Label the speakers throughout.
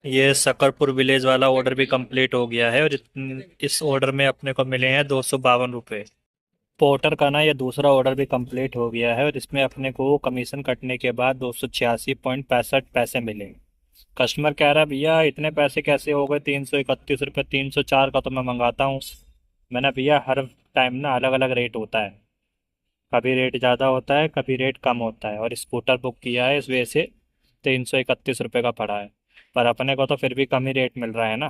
Speaker 1: ये शकरपुर विलेज वाला ऑर्डर भी कंप्लीट हो गया है और इस ऑर्डर में अपने को मिले हैं 252 रुपये। पोर्टर का ना ये दूसरा ऑर्डर भी कंप्लीट हो गया है और इसमें अपने को कमीशन कटने के बाद 286.65 पैसे मिले। कस्टमर कह रहा है भैया इतने पैसे कैसे हो गए, 331 रुपये, 304 का तो मैं मंगाता हूँ। मैंने भैया हर टाइम ना अलग अलग रेट होता है, कभी रेट ज़्यादा होता है कभी रेट कम होता है, और स्कूटर बुक किया है इस वजह से 331 रुपये का पड़ा है। पर अपने को तो फिर भी कम ही रेट मिल रहा है ना।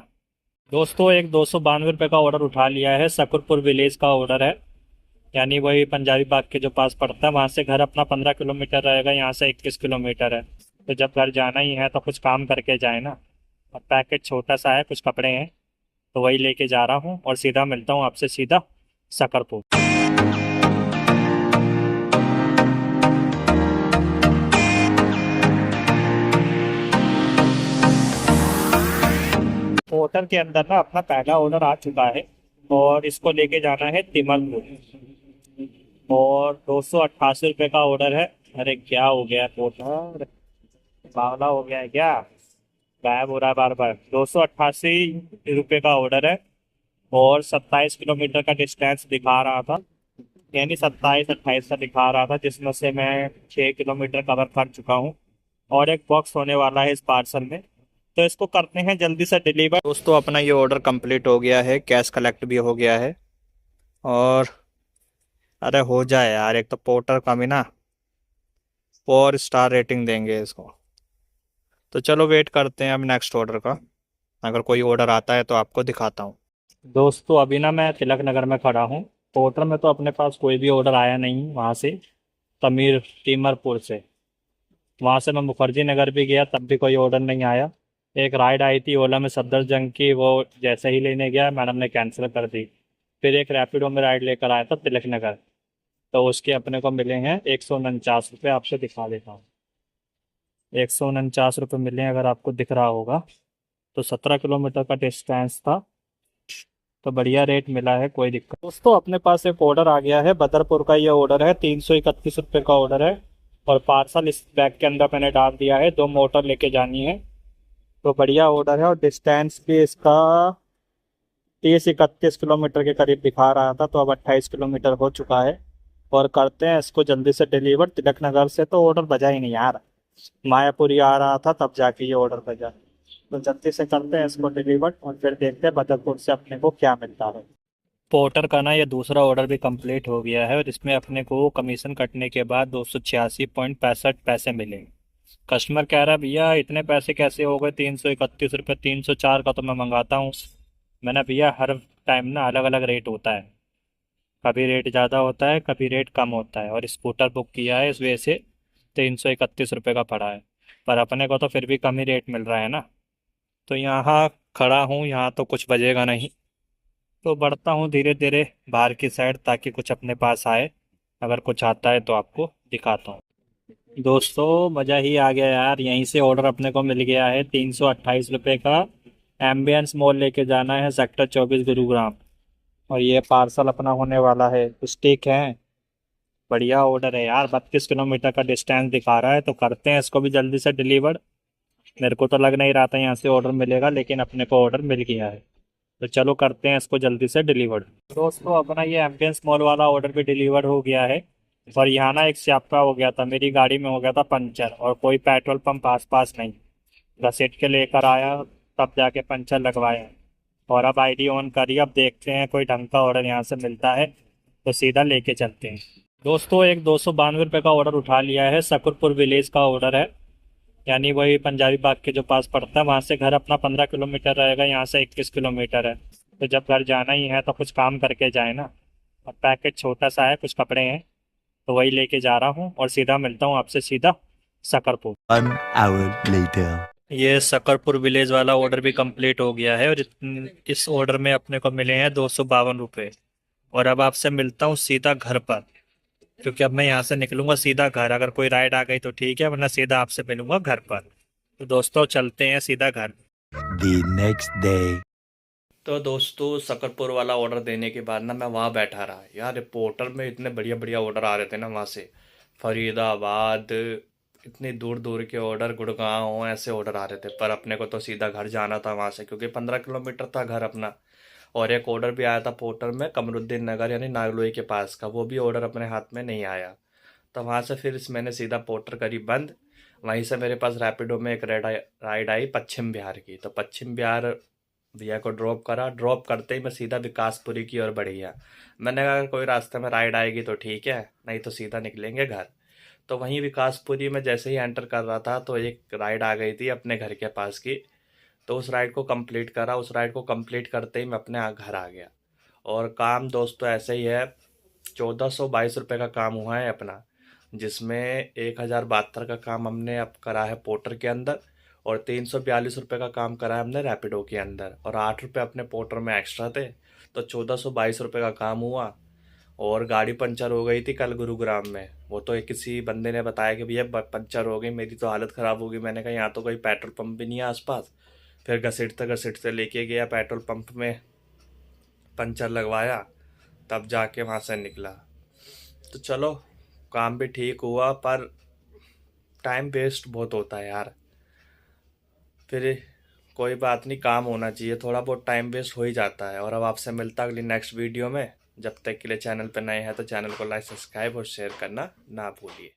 Speaker 1: दोस्तों एक 292 रुपये का ऑर्डर उठा लिया है, शकरपुर विलेज का ऑर्डर है। यानी वही पंजाबी बाग के जो पास पड़ता है, वहाँ से घर अपना 15 किलोमीटर रहेगा, यहाँ से 21 किलोमीटर है। तो जब घर जाना ही है तो कुछ काम करके जाए ना। और पैकेट छोटा सा है, कुछ कपड़े हैं, तो वही लेके जा रहा हूँ और सीधा मिलता हूँ आपसे सीधा शकरपुर। होटल के अंदर ना अपना पहला ऑर्डर आ चुका है और इसको लेके जाना है तिमलपुर। और 288 रुपये का ऑर्डर है। अरे क्या हो गया पोर्टर, बावला हो गया है क्या? गायब हो रहा है बार बार। 288 रुपये का ऑर्डर है और 27 किलोमीटर का डिस्टेंस दिखा रहा था। यानी 27-28 का दिखा रहा था, जिसमें से मैं 6 किलोमीटर कवर कर चुका हूँ। और एक बॉक्स होने वाला है इस पार्सल में, तो इसको करते हैं जल्दी से डिलीवर। दोस्तों अपना ये ऑर्डर कंप्लीट हो गया है, कैश कलेक्ट भी हो गया है। और अरे हो जाए यार, एक तो पोर्टर का भी ना 4 स्टार रेटिंग देंगे इसको। तो चलो वेट करते हैं अब नेक्स्ट ऑर्डर का, अगर कोई ऑर्डर आता है तो आपको दिखाता हूँ। दोस्तों अभी ना मैं तिलक नगर में खड़ा हूँ। पोर्टर में तो अपने पास कोई भी ऑर्डर आया नहीं वहाँ से, तमीर टीमरपुर से। वहाँ से मैं मुखर्जी नगर भी गया, तब भी कोई ऑर्डर नहीं आया। एक राइड आई थी ओला में सफदरजंग की, वो जैसे ही लेने गया मैडम ने कैंसिल कर दी। फिर एक रैपिडो में राइड लेकर आया था तिलक नगर, तो उसके अपने को मिले हैं 149 रुपये। आपसे दिखा देता हूँ, 149 रुपये मिले हैं, अगर आपको दिख रहा होगा। तो 17 किलोमीटर का डिस्टेंस था, तो बढ़िया रेट मिला है, कोई दिक्कत। दोस्तों अपने पास एक ऑर्डर आ गया है, बदरपुर का ये ऑर्डर है, 331 रुपये का ऑर्डर है। और पार्सल इस बैग के अंदर मैंने डाल दिया है, 2 मोटर लेके जानी है। तो बढ़िया ऑर्डर है और डिस्टेंस भी इसका 30-31 किलोमीटर के करीब दिखा रहा था, तो अब 28 किलोमीटर हो चुका है। और करते हैं इसको जल्दी से डिलीवर। तिलक नगर से तो ऑर्डर बजा ही नहीं यार, मायापुरी आ रहा था तब जाके ये ऑर्डर बजा। तो जल्दी से करते हैं इसको डिलीवर और फिर देखते हैं बदरपुर से अपने को क्या मिलता है। पोर्टर का ना ये दूसरा ऑर्डर भी कंप्लीट हो गया है और इसमें अपने को कमीशन कटने के बाद 286.65 पैसे मिले। कस्टमर कह रहा है भैया इतने पैसे कैसे हो गए, 331 रुपये, 304 का तो मैं मंगाता हूँ। मैंने भैया हर टाइम ना अलग अलग रेट होता है, कभी रेट ज़्यादा होता है कभी रेट कम होता है, और स्कूटर बुक किया है इस वजह से 331 रुपये का पड़ा है। पर अपने को तो फिर भी कम ही रेट मिल रहा है ना। तो यहाँ खड़ा हूँ, यहाँ तो कुछ बजेगा नहीं, तो बढ़ता हूँ धीरे धीरे बाहर की साइड, ताकि कुछ अपने पास आए। अगर कुछ आता है तो आपको दिखाता हूँ। दोस्तों मज़ा ही आ गया यार, यहीं से ऑर्डर अपने को मिल गया है 328 रुपये का। एम्बियंस मॉल लेके जाना है, सेक्टर 24 गुरुग्राम। और ये पार्सल अपना होने वाला है, स्टिक है। बढ़िया ऑर्डर है यार, 32 किलोमीटर का डिस्टेंस दिखा रहा है, तो करते हैं इसको भी जल्दी से डिलीवर। मेरे को तो लग नहीं रहा था यहाँ से ऑर्डर मिलेगा, लेकिन अपने को ऑर्डर मिल गया है। तो चलो करते हैं इसको जल्दी से डिलीवर। दोस्तों अपना ये एम्बियंस मॉल वाला ऑर्डर भी डिलीवर हो गया है। और यहाँ ना एक स्यापा हो गया था, मेरी गाड़ी में हो गया था पंचर, और कोई पेट्रोल पंप आस पास नहीं। घसीट के लेकर आया, तब जाके पंचर लगवाया। और अब आईडी ऑन करी, अब देखते हैं कोई ढंग का ऑर्डर यहाँ से मिलता है तो सीधा लेके चलते हैं। दोस्तों एक 292 रुपये का ऑर्डर उठा लिया है, शकरपुर विलेज का ऑर्डर है। यानी वही पंजाबी बाग के जो पास पड़ता है, वहाँ से घर अपना 15 किलोमीटर रहेगा, यहाँ से 21 किलोमीटर है। तो जब घर जाना ही है तो कुछ काम करके जाए ना। और पैकेट छोटा सा है, कुछ कपड़े हैं, तो वही लेके जा रहा हूँ और सीधा मिलता हूँ आपसे सीधा शकरपुर।
Speaker 2: 1 hour later.
Speaker 1: ये शकरपुर विलेज वाला ऑर्डर भी कंप्लीट हो गया है और इस ऑर्डर में अपने को मिले हैं 252 रुपये। और अब आपसे मिलता हूँ सीधा घर पर, क्योंकि अब मैं यहाँ से निकलूंगा सीधा घर। अगर कोई राइड आ गई तो ठीक है, वरना सीधा आपसे मिलूंगा घर पर। तो दोस्तों चलते हैं सीधा घर।
Speaker 2: The next day.
Speaker 1: तो दोस्तों शकरपुर वाला ऑर्डर देने के बाद ना मैं वहाँ बैठा रहा यार। पोर्टल में इतने बढ़िया बढ़िया ऑर्डर आ रहे थे ना वहाँ से, फरीदाबाद,
Speaker 3: इतनी दूर दूर के ऑर्डर, गुड़गांव ऐसे ऑर्डर आ रहे थे, पर अपने को तो सीधा घर जाना था वहाँ से, क्योंकि 15 किलोमीटर था घर अपना। और एक ऑर्डर भी आया था पोर्टर में, कमरुद्दीन नगर यानी नागलोई के पास का, वो भी ऑर्डर अपने हाथ में नहीं आया। तो वहाँ से फिर मैंने सीधा पोर्टर करी बंद। वहीं से मेरे पास रैपिडो में एक राइड आई पश्चिम बिहार की, तो पश्चिम बिहार भैया को ड्रॉप करा। ड्रॉप करते ही मैं सीधा विकासपुरी की ओर बढ़ गया। मैंने कहा अगर कोई रास्ते में राइड आएगी तो ठीक है, नहीं तो सीधा निकलेंगे घर। तो वहीं विकासपुरी में जैसे ही एंटर कर रहा था तो एक राइड आ गई थी अपने घर के पास की। तो उस राइड को कंप्लीट करा। उस राइड को कंप्लीट करते ही मैं अपने घर आ गया। और काम दोस्तों ऐसे ही है, 1422 रुपये का काम हुआ है अपना, जिसमें 1072 का काम हमने अब करा है पोर्टर के अंदर, और 342 रुपये का काम करा है हमने रैपिडो के अंदर, और 8 रुपये अपने पोर्टर में एक्स्ट्रा थे। तो 1422 रुपये का काम हुआ। और गाड़ी पंचर हो गई थी कल गुरुग्राम में। वो तो एक किसी बंदे ने बताया कि भैया पंचर हो गई, मेरी तो हालत ख़राब हो गई। मैंने कहा यहाँ तो कोई पेट्रोल पंप भी नहीं है आसपास। फिर घसीटते घसीटते लेके गया पेट्रोल पंप में, पंचर लगवाया, तब जाके वहाँ से निकला। तो चलो, काम भी ठीक हुआ, पर टाइम वेस्ट बहुत होता है यार। फिर कोई बात नहीं, काम होना चाहिए, थोड़ा बहुत टाइम वेस्ट हो ही जाता है। और अब आपसे मिलता अगली नेक्स्ट वीडियो में। जब तक के लिए चैनल पर नए हैं तो चैनल को लाइक, सब्सक्राइब और शेयर करना ना भूलिए।